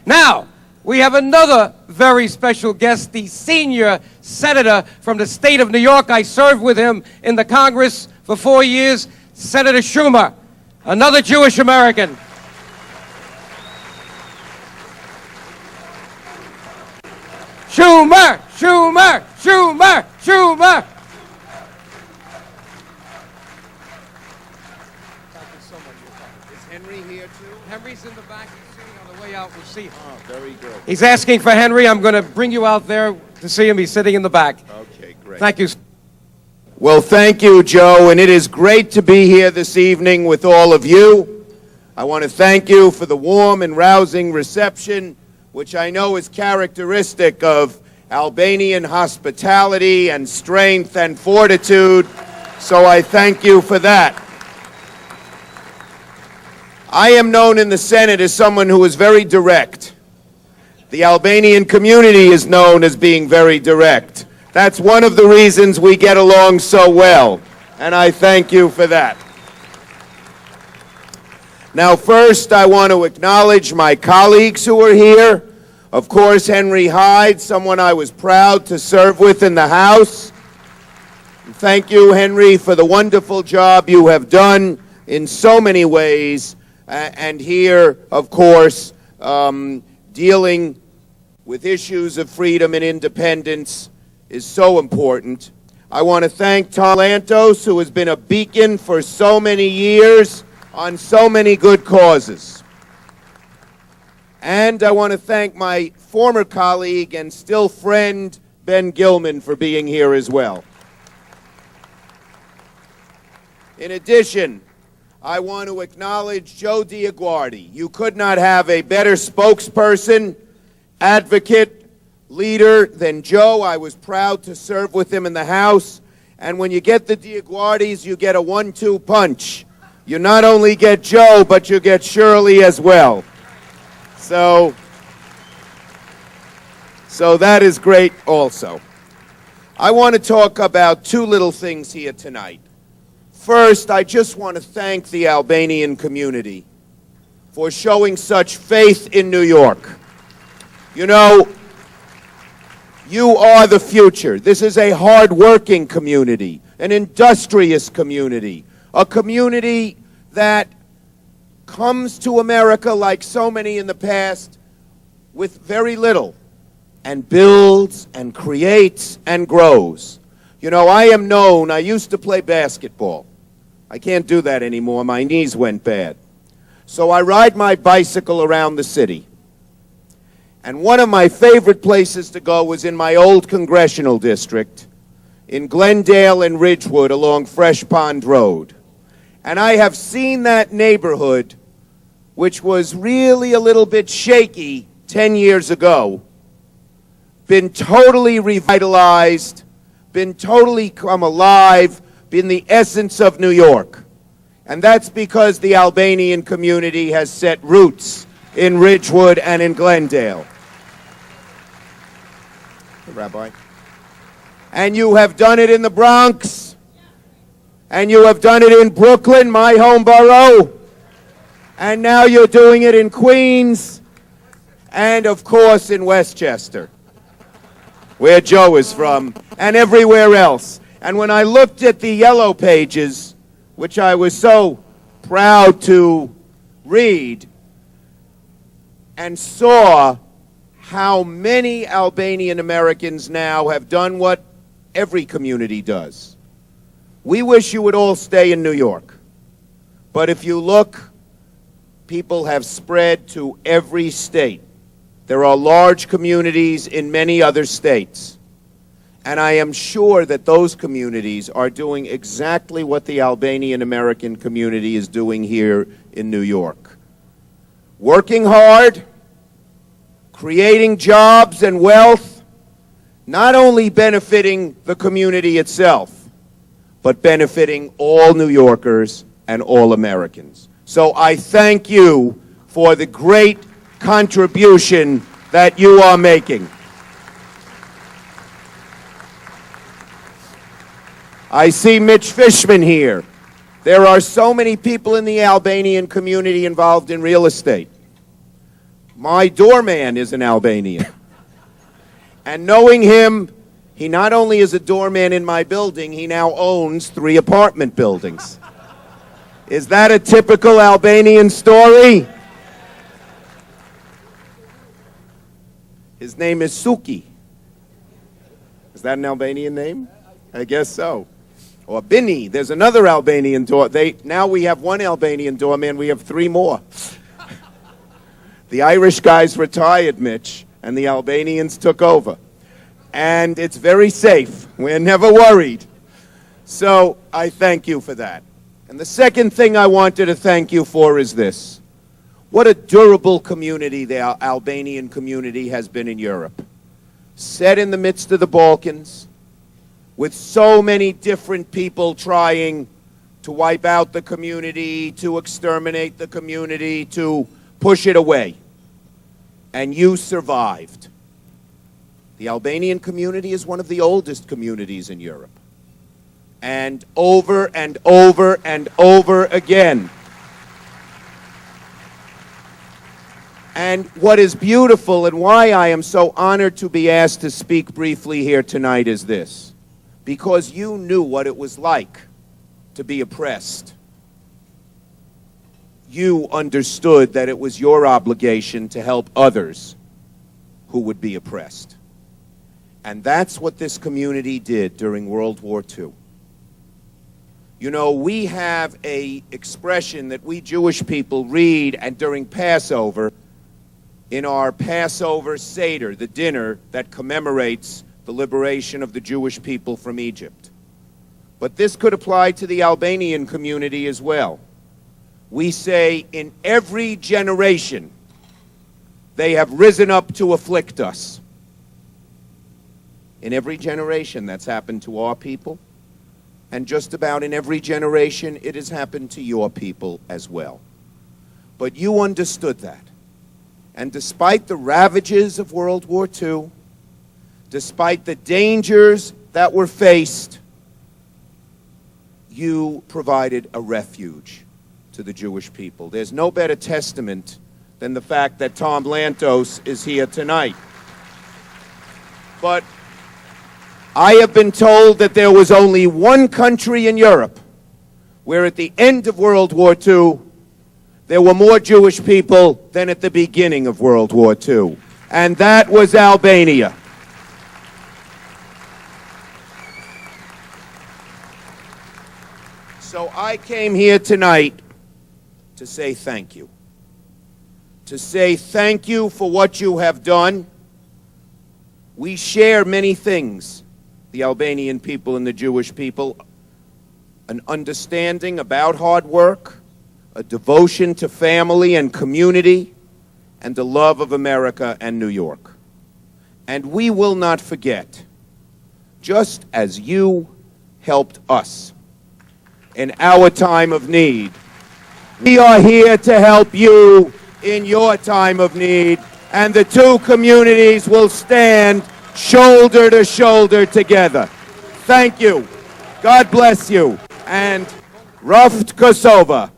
Now, we have another very special guest, the senior senator from the state of New York. I served with him in the Congress for 4 years, Senator Schumer, another Jewish American. Schumer, Schumer, Schumer, Schumer. Thank you so much. Is Henry here too? Henry's in the back. He's sitting on the way out. We'll see him. Oh, very good. He's asking for Henry. I'm going to bring you out there to see him. He's sitting in the back. Okay, great. Thank you. Well, thank you, Joe, and it is great to be here this evening with all of you. I want to thank you for the warm and rousing reception, which I know is characteristic of Albanian hospitality and strength and fortitude, so I thank you for that. I am known in the Senate as someone who is very direct. The Albanian community is known as being very direct. That's one of the reasons we get along so well, and I thank you for that. Now, first, I want to acknowledge my colleagues who are here. Of course, Henry Hyde, someone I was proud to serve with in the House. Thank you, Henry, for the wonderful job you have done in so many ways. And here, of course, dealing with issues of freedom and independence is so important. I want to thank Tom Lantos, who has been a beacon for so many years on so many good causes. And I want to thank my former colleague and still friend, Ben Gilman, for being here as well. In addition, I want to acknowledge Joe DioGuardi. You could not have a better spokesperson, advocate, leader than Joe. I was proud to serve with him in the House. And when you get the DioGuardis, you get a 1-2 punch. You not only get Joe, but you get Shirley as well. So that is great also. I want to talk about two little things here tonight. First, I just want to thank the Albanian community for showing such faith in New York. You know, you are the future. This is a hard-working community, an industrious community, a community that comes to America like so many in the past with very little and builds and creates and grows. You know, I used to play basketball. I can't do that anymore. My knees went bad. So I ride my bicycle around the city. And one of my favorite places to go was in my old congressional district in Glendale and Ridgewood along Fresh Pond Road. And I have seen that neighborhood, which was really a little bit shaky 10 years ago, been totally revitalized, been totally come alive, been the essence of New York. And that's because the Albanian community has set roots in Ridgewood and in Glendale. Rabbi. And you have done it in the Bronx, and you have done it in Brooklyn, my home borough, and now you're doing it in Queens, and of course in Westchester, where Joe is from, and everywhere else. And when I looked at the yellow pages, which I was so proud to read, and saw how many Albanian Americans now have done what every community does. We wish you would all stay in New York. But if you look, people have spread to every state. There are large communities in many other states. And I am sure that those communities are doing exactly what the Albanian American community is doing here in New York. Working hard, creating jobs and wealth, not only benefiting the community itself, but benefiting all New Yorkers and all Americans. So I thank you for the great contribution that you are making. I see Mitch Fishman here. There are so many people in the Albanian community involved in real estate. My doorman is an Albanian. And knowing him, he not only is a doorman in my building, he now owns 3 apartment buildings. Is that a typical Albanian story? His name is Suki. Is that an Albanian name? I guess so. Or Bini. There's another Albanian door. Now we have 1 Albanian doorman. We have 3 more. The Irish guys retired, Mitch, and the Albanians took over. And it's very safe. We're never worried. So I thank you for that. And the second thing I wanted to thank you for is this. What a durable community the Albanian community has been in Europe. Set in the midst of the Balkans, with so many different people trying to wipe out the community, to exterminate the community, to push it away. And you survived. The Albanian community is one of the oldest communities in Europe. And over and over and over again. And what is beautiful and why I am so honored to be asked to speak briefly here tonight is this. Because you knew what it was like to be oppressed. You understood that it was your obligation to help others who would be oppressed. And that's what this community did during World War II. You know, we have an expression that we Jewish people read and during Passover, in our Passover Seder, the dinner that commemorates the liberation of the Jewish people from Egypt. But this could apply to the Albanian community as well. We say, in every generation, they have risen up to afflict us. In every generation, that's happened to our people. And just about in every generation, it has happened to your people as well. But you understood that. And despite the ravages of World War II, despite the dangers that were faced, you provided a refuge to the Jewish people. There's no better testament than the fact that Tom Lantos is here tonight. But I have been told that there was only one country in Europe where at the end of World War II, there were more Jewish people than at the beginning of World War II. And that was Albania. So I came here tonight to say thank you. To say thank you for what you have done. We share many things, the Albanian people and the Jewish people. An understanding about hard work, a devotion to family and community, and a love of America and New York. And we will not forget, just as you helped us in our time of need, we are here to help you in your time of need, and the 2 communities will stand shoulder to shoulder together. Thank you. God bless you. And Raft Kosova.